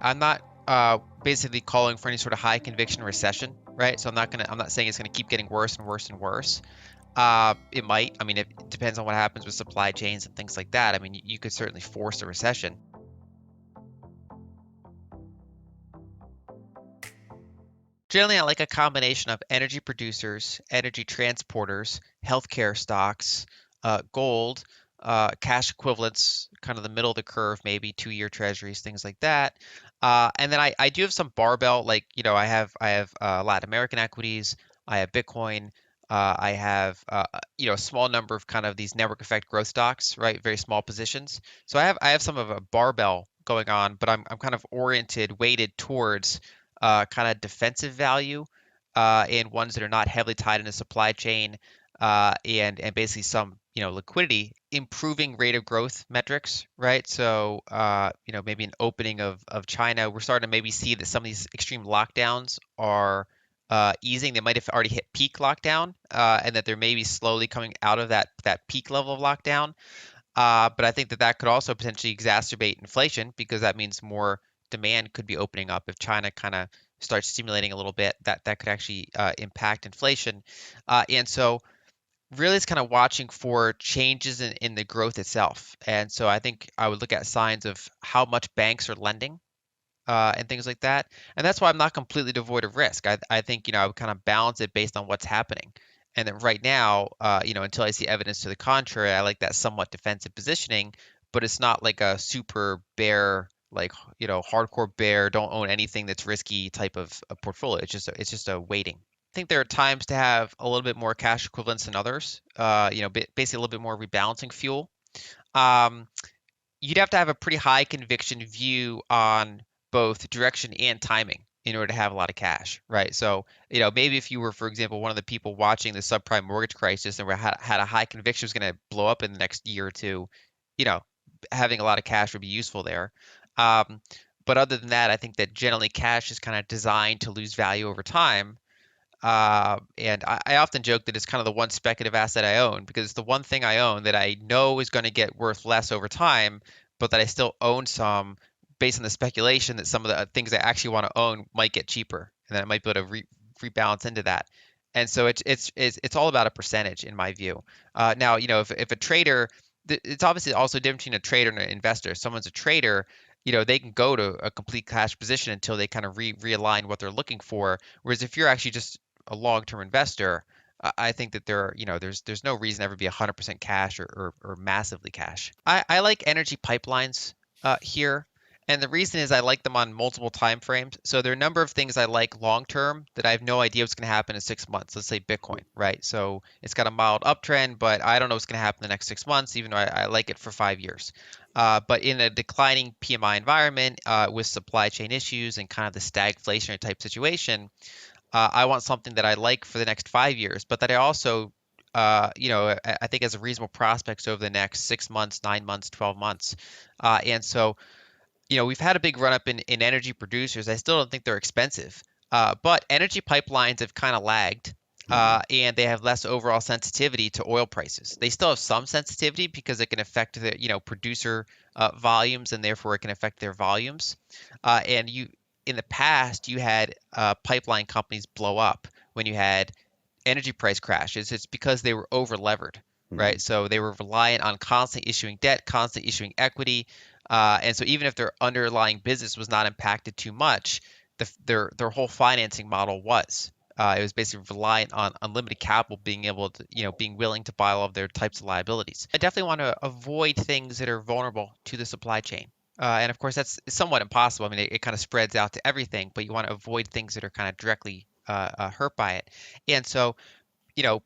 I'm not basically calling for any sort of high conviction recession, right? So I'm not saying it's gonna keep getting worse and worse and worse. It might. I mean, it depends on what happens with supply chains and things like that. I mean, you could certainly force a recession. Generally, I like a combination of energy producers, energy transporters, healthcare stocks, gold, cash equivalents, kind of the middle of the curve, maybe 2-year treasuries, things like that. And then I do have some barbell, like I have Latin American equities, I have Bitcoin, I have a small number of kind of these network effect growth stocks, right? Very small positions. So I have some of a barbell going on, but I'm kind of weighted towards kind of defensive value and ones that are not heavily tied in a supply chain and basically some liquidity, improving rate of growth metrics, right? So maybe an opening of China, we're starting to maybe see that some of these extreme lockdowns are easing. They might have already hit peak lockdown, and that they're maybe slowly coming out of that peak level of lockdown. But I think that that could also potentially exacerbate inflation because that means more demand could be opening up if China kind of starts stimulating a little bit. That could actually impact inflation. And so really it's kind of watching for changes in the growth itself. And so I think I would look at signs of how much banks are lending and things like that. And that's why I'm not completely devoid of risk. I think, I would kind of balance it based on what's happening. And then right now, until I see evidence to the contrary, I like that somewhat defensive positioning, but it's not like a super bear, like, hardcore bear, don't own anything that's risky type of a portfolio. It's just a waiting. I think there are times to have a little bit more cash equivalents than others, basically a little bit more rebalancing fuel. Um, you'd have to have a pretty high conviction view on both direction and timing in order to have a lot of cash, right? So, maybe if you were, for example, one of the people watching the subprime mortgage crisis and had a high conviction was going to blow up in the next year or two, you know, having a lot of cash would be useful there. Um, but other than that, I think that generally cash is kind of designed to lose value over time. And I often joke that it's kind of the one speculative asset I own because it's the one thing I own that I know is going to get worth less over time, but that I still own some based on the speculation that some of the things I actually want to own might get cheaper, and then I might be able to rebalance into that. And so it's all about a percentage in my view. Now, if a trader, it's obviously also different between a trader and an investor. If someone's a trader, they can go to a complete cash position until they kind of realign what they're looking for. Whereas if you're actually just a long-term investor, I think that there's no reason to ever be 100% cash or massively cash. I like energy pipelines here, and the reason is I like them on multiple time frames. So there are a number of things I like long term that I have no idea what's going to happen in 6 months. Let's say Bitcoin, right? So it's got a mild uptrend, but I don't know what's going to happen in the next 6 months, even though I like it for 5 years. But in a declining PMI environment with supply chain issues and kind of the stagflationary type situation, I want something that I like for the next 5 years, but that I also, I think has a reasonable prospects over the next 6 months, 9 months, 12 months. And so, we've had a big run up in energy producers. I still don't think they're expensive, but energy pipelines have kind of lagged. And they have less overall sensitivity to oil prices. They still have some sensitivity because it can affect the producer volumes, and therefore it can affect their volumes. And in the past, you had pipeline companies blow up when you had energy price crashes. It's because they were over levered, Mhm. right? So they were reliant on constantly issuing debt, constantly issuing equity, and so even if their underlying business was not impacted too much, their whole financing model was. It was basically reliant on unlimited capital being able to, being willing to buy all of their types of liabilities. I definitely want to avoid things that are vulnerable to the supply chain. And of course, that's somewhat impossible. I mean, it kind of spreads out to everything, but you want to avoid things that are kind of directly hurt by it. And so,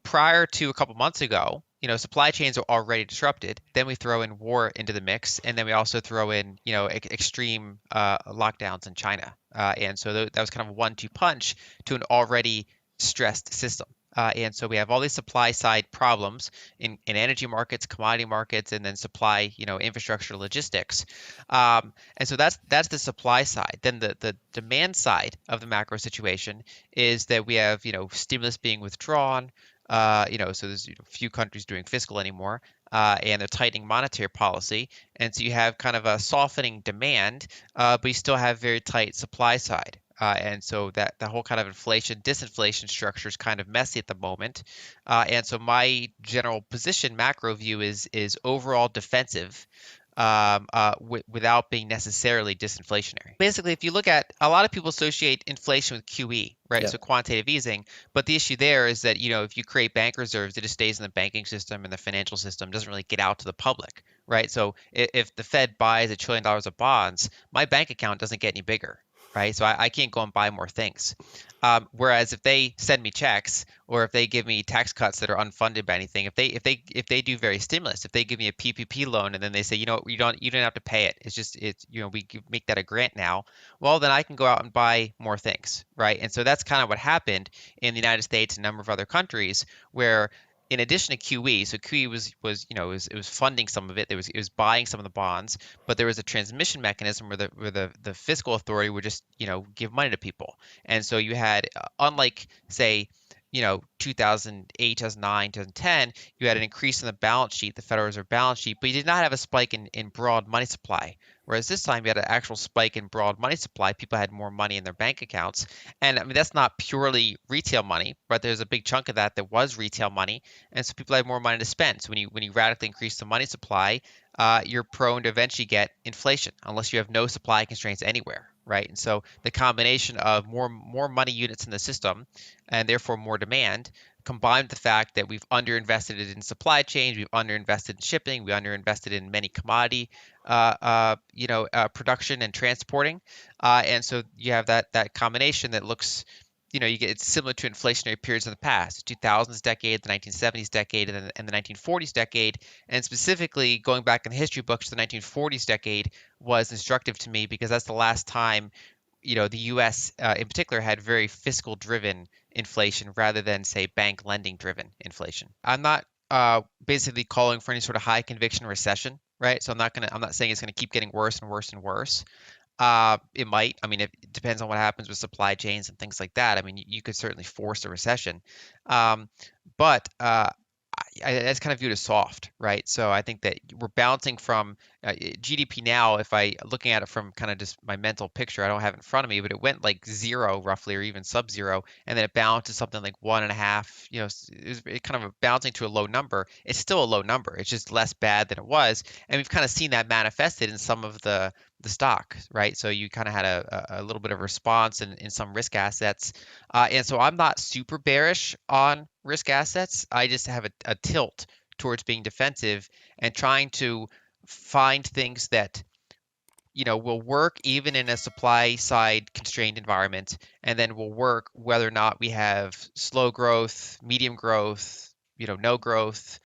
prior to a couple months ago, supply chains are already disrupted. Then we throw in war into the mix, and then we also throw in, extreme lockdowns in China. And so that was kind of a one-two punch to an already stressed system. And so we have all these supply side problems in energy markets, commodity markets, and then supply, infrastructure, logistics. And so that's the supply side. Then the demand side of the macro situation is that we have, stimulus being withdrawn. So there's few countries doing fiscal anymore. and they're tightening monetary policy. And so you have kind of a softening demand, but you still have very tight supply side. And so that the whole kind of inflation disinflation structure is kind of messy at the moment. And so my general position, macro view, is overall defensive, without being necessarily disinflationary. Basically, if you look at, a lot of people associate inflation with QE, right? Yeah. So quantitative easing, but the issue there is that, if you create bank reserves, it just stays in the banking system and the financial system, doesn't really get out to the public, right? So if the Fed buys $1 trillion of bonds, my bank account doesn't get any bigger, right? So I can't go and buy more things. Whereas if they send me checks, or if they give me tax cuts that are unfunded by anything, if they do very stimulus, if they give me a PPP loan and then they say, you don't have to pay it. Make that a grant now. Well, then I can go out and buy more things, right? And so that's kind of what happened in the United States and a number of other countries, where in addition to QE, so QE was funding some of it. It was buying some of the bonds, but there was a transmission mechanism where the fiscal authority would just give money to people. And so you had, unlike, say, 2008, 2009, 2010, you had an increase in the balance sheet, the Federal Reserve balance sheet, but you did not have a spike in broad money supply. Whereas this time you had an actual spike in broad money supply. People had more money in their bank accounts. And I mean, that's not purely retail money, but there's a big chunk of that was retail money. And so people had more money to spend. So when you radically increase the money supply, you're prone to eventually get inflation unless you have no supply constraints anywhere, right? And so the combination of more money units in the system, and therefore more demand, combined with the fact that we've underinvested in supply chains, we've underinvested in shipping, we underinvested in many commodity, production and transporting, and so you have that combination that looks, it's similar to inflationary periods in the past, the 2000s decade, the 1970s decade, and the 1940s decade. And specifically, going back in the history books, the 1940s decade was instructive to me because that's the last time, the U.S. In particular had very fiscal driven inflation rather than, say, bank lending driven inflation. I'm not basically calling for any sort of high conviction recession, right? So I'm not saying it's gonna keep getting worse and worse and worse. It might. I mean, it depends on what happens with supply chains and things like that. I mean, you could certainly force a recession, um, but that's kind of viewed as soft, right? So I think that we're bouncing from GDP now. If I looking at it from kind of just my mental picture, I don't have it in front of me, but it went like zero roughly, or even sub-zero, and then it bounced to something like one and a half. It kind of bouncing to a low number. It's still a low number. It's just less bad than it was, and we've kind of seen that manifested in some of the stock, right? So you kind of had a little bit of response in some risk assets. And so I'm not super bearish on risk assets. I just have a tilt towards being defensive and trying to find things that will work even in a supply side constrained environment, and then will work whether or not we have slow growth, medium growth, no growth,